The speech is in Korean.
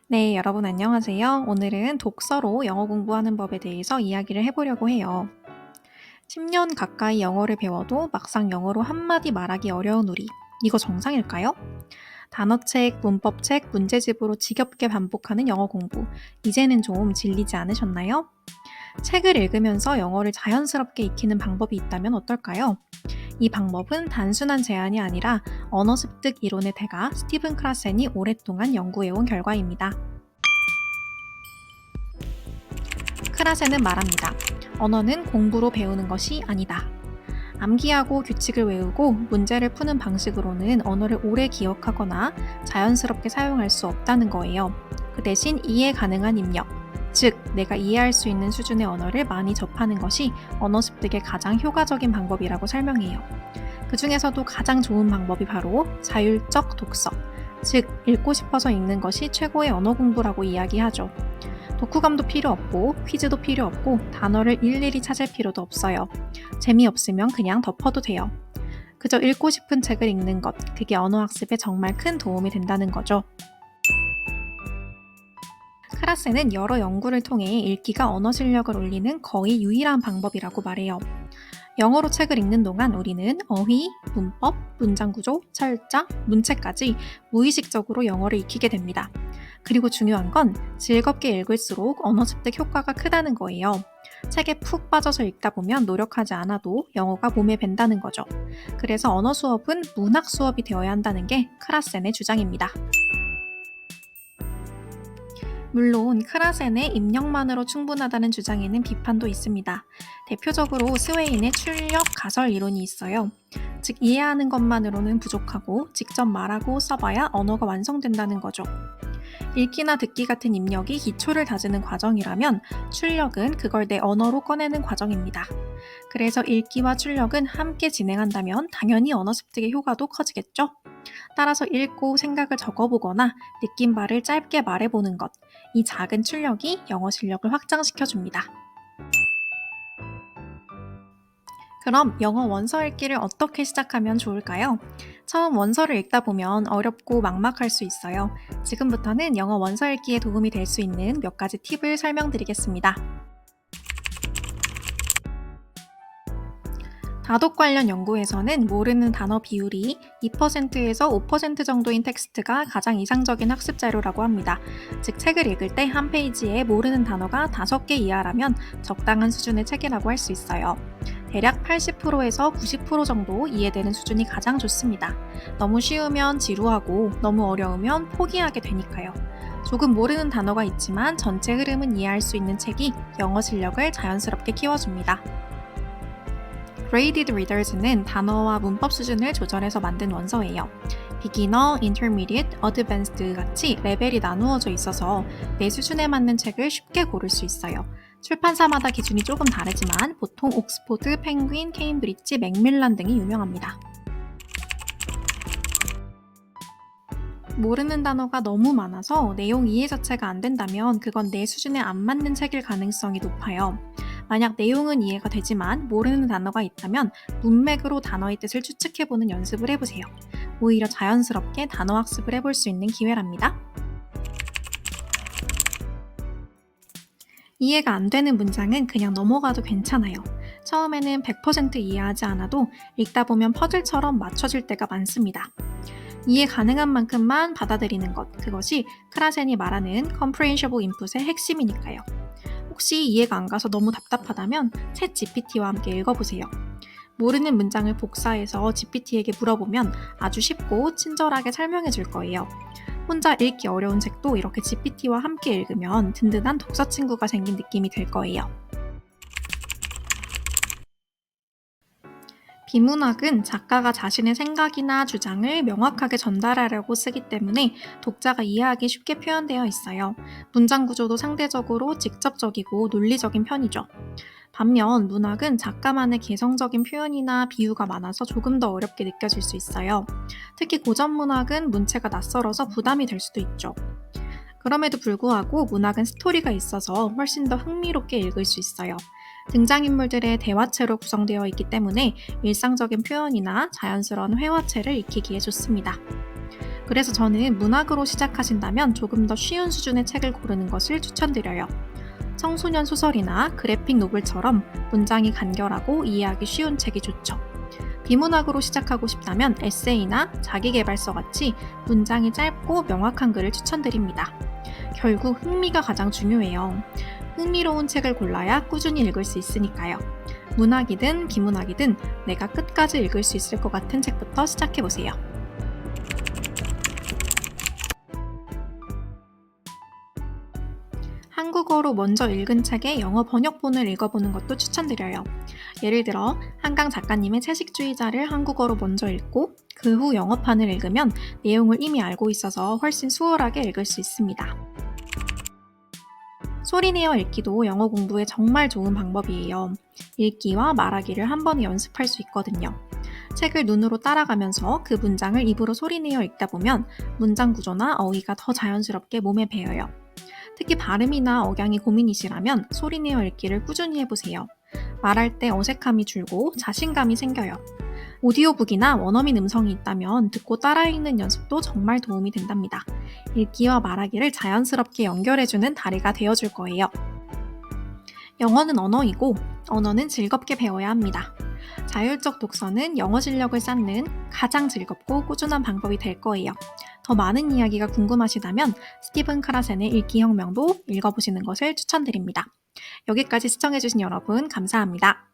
네, 여러분 안녕하세요. 오늘은 독서로 영어 공부하는 법에 대해서 이야기를 해보려고 해요. 10년 가까이 영어를 배워도 막상 영어로 한마디 말하기 어려운 우리. 이거 정상일까요? 단어책, 문법책, 문제집으로 지겹게 반복하는 영어 공부. 이제는 좀 질리지 않으셨나요? 책을 읽으면서 영어를 자연스럽게 익히는 방법이 있다면 어떨까요? 이 방법은 단순한 제안이 아니라 언어 습득 이론의 대가 스티븐 크라센이 오랫동안 연구해온 결과입니다. 크라센은 말합니다. 언어는 공부로 배우는 것이 아니다. 암기하고 규칙을 외우고 문제를 푸는 방식으로는 언어를 오래 기억하거나 자연스럽게 사용할 수 없다는 거예요. 그 대신 이해 가능한 입력, 즉 내가 이해할 수 있는 수준의 언어를 많이 접하는 것이 언어 습득의 가장 효과적인 방법이라고 설명해요. 그 중에서도 가장 좋은 방법이 바로 자율적 독서, 즉 읽고 싶어서 읽는 것이 최고의 언어 공부라고 이야기하죠. 독후감도 필요 없고 퀴즈도 필요 없고 단어를 일일이 찾을 필요도 없어요. 재미없으면 그냥 덮어도 돼요. 그저 읽고 싶은 책을 읽는 것, 그게 언어 학습에 정말 큰 도움이 된다는 거죠. 크라센은 여러 연구를 통해 읽기가 언어 실력을 올리는 거의 유일한 방법이라고 말해요. 영어로 책을 읽는 동안 우리는 어휘, 문법, 문장 구조, 철자, 문체까지 무의식적으로 영어를 익히게 됩니다. 그리고 중요한 건 즐겁게 읽을수록 언어 습득 효과가 크다는 거예요. 책에 푹 빠져서 읽다 보면 노력하지 않아도 영어가 몸에 밴다는 거죠. 그래서 언어 수업은 문학 수업이 되어야 한다는 게 크라센의 주장입니다. 물론 크라센의 입력만으로 충분하다는 주장에는 비판도 있습니다. 대표적으로 스웨인의 출력 가설 이론이 있어요. 즉 이해하는 것만으로는 부족하고 직접 말하고 써봐야 언어가 완성된다는 거죠. 읽기나 듣기 같은 입력이 기초를 다지는 과정이라면 출력은 그걸 내 언어로 꺼내는 과정입니다. 그래서 읽기와 출력은 함께 진행한다면 당연히 언어 습득의 효과도 커지겠죠? 따라서 읽고 생각을 적어보거나 느낀 바를 짧게 말해보는 것, 이 작은 출력이 영어 실력을 확장시켜줍니다. 그럼 영어 원서 읽기를 어떻게 시작하면 좋을까요? 처음 원서를 읽다 보면 어렵고 막막할 수 있어요. 지금부터는 영어 원서 읽기에 도움이 될 수 있는 몇 가지 팁을 설명드리겠습니다. 다독 관련 연구에서는 모르는 단어 비율이 2%에서 5% 정도인 텍스트가 가장 이상적인 학습 자료라고 합니다. 즉 책을 읽을 때 한 페이지에 모르는 단어가 5개 이하라면 적당한 수준의 책이라고 할 수 있어요. 대략 80%에서 90% 정도 이해되는 수준이 가장 좋습니다. 너무 쉬우면 지루하고 너무 어려우면 포기하게 되니까요. 조금 모르는 단어가 있지만 전체 흐름은 이해할 수 있는 책이 영어 실력을 자연스럽게 키워줍니다. Graded Readers는 단어와 문법 수준을 조절해서 만든 원서예요. Beginner, Intermediate, Advanced 같이 레벨이 나누어져 있어서 내 수준에 맞는 책을 쉽게 고를 수 있어요. 출판사마다 기준이 조금 다르지만 보통 옥스포드, 펭귄, 케임브리지, 맥밀란 등이 유명합니다. 모르는 단어가 너무 많아서 내용 이해 자체가 안 된다면 그건 내 수준에 안 맞는 책일 가능성이 높아요. 만약 내용은 이해가 되지만 모르는 단어가 있다면 문맥으로 단어의 뜻을 추측해보는 연습을 해보세요. 오히려 자연스럽게 단어 학습을 해볼 수 있는 기회랍니다. 이해가 안 되는 문장은 그냥 넘어가도 괜찮아요. 처음에는 100% 이해하지 않아도 읽다 보면 퍼즐처럼 맞춰질 때가 많습니다. 이해 가능한 만큼만 받아들이는 것, 그것이 크라센이 말하는 comprehensible input의 핵심이니까요. 혹시 이해가 안 가서 너무 답답하다면 챗 GPT와 함께 읽어보세요. 모르는 문장을 복사해서 GPT에게 물어보면 아주 쉽고 친절하게 설명해 줄 거예요. 혼자 읽기 어려운 책도 이렇게 GPT와 함께 읽으면 든든한 독서 친구가 생긴 느낌이 들 거예요. 비문학은 작가가 자신의 생각이나 주장을 명확하게 전달하려고 쓰기 때문에 독자가 이해하기 쉽게 표현되어 있어요. 문장 구조도 상대적으로 직접적이고 논리적인 편이죠. 반면 문학은 작가만의 개성적인 표현이나 비유가 많아서 조금 더 어렵게 느껴질 수 있어요. 특히 고전 문학은 문체가 낯설어서 부담이 될 수도 있죠. 그럼에도 불구하고 문학은 스토리가 있어서 훨씬 더 흥미롭게 읽을 수 있어요. 등장인물들의 대화체로 구성되어 있기 때문에 일상적인 표현이나 자연스러운 회화체를 익히기에 좋습니다. 그래서 저는 문학으로 시작하신다면 조금 더 쉬운 수준의 책을 고르는 것을 추천드려요. 청소년 소설이나 그래픽 노블처럼 문장이 간결하고 이해하기 쉬운 책이 좋죠. 비문학으로 시작하고 싶다면 에세이나 자기계발서 같이 문장이 짧고 명확한 글을 추천드립니다. 결국 흥미가 가장 중요해요. 흥미로운 책을 골라야 꾸준히 읽을 수 있으니까요. 문학이든 비문학이든 내가 끝까지 읽을 수 있을 것 같은 책부터 시작해보세요. 한국어로 먼저 읽은 책의 영어 번역본을 읽어보는 것도 추천드려요. 예를 들어 한강 작가님의 채식주의자를 한국어로 먼저 읽고 그 후 영어판을 읽으면 내용을 이미 알고 있어서 훨씬 수월하게 읽을 수 있습니다. 소리내어 읽기도 영어 공부에 정말 좋은 방법이에요. 읽기와 말하기를 한 번에 연습할 수 있거든요. 책을 눈으로 따라가면서 그 문장을 입으로 소리내어 읽다 보면 문장 구조나 어휘가 더 자연스럽게 몸에 배어요. 특히 발음이나 억양이 고민이시라면 소리내어 읽기를 꾸준히 해보세요. 말할 때 어색함이 줄고 자신감이 생겨요. 오디오북이나 원어민 음성이 있다면 듣고 따라 읽는 연습도 정말 도움이 된답니다. 읽기와 말하기를 자연스럽게 연결해주는 다리가 되어줄 거예요. 영어는 언어이고 언어는 즐겁게 배워야 합니다. 자율적 독서는 영어 실력을 쌓는 가장 즐겁고 꾸준한 방법이 될 거예요. 더 많은 이야기가 궁금하시다면 스티븐 카라센의 읽기혁명도 읽어보시는 것을 추천드립니다. 여기까지 시청해주신 여러분 감사합니다.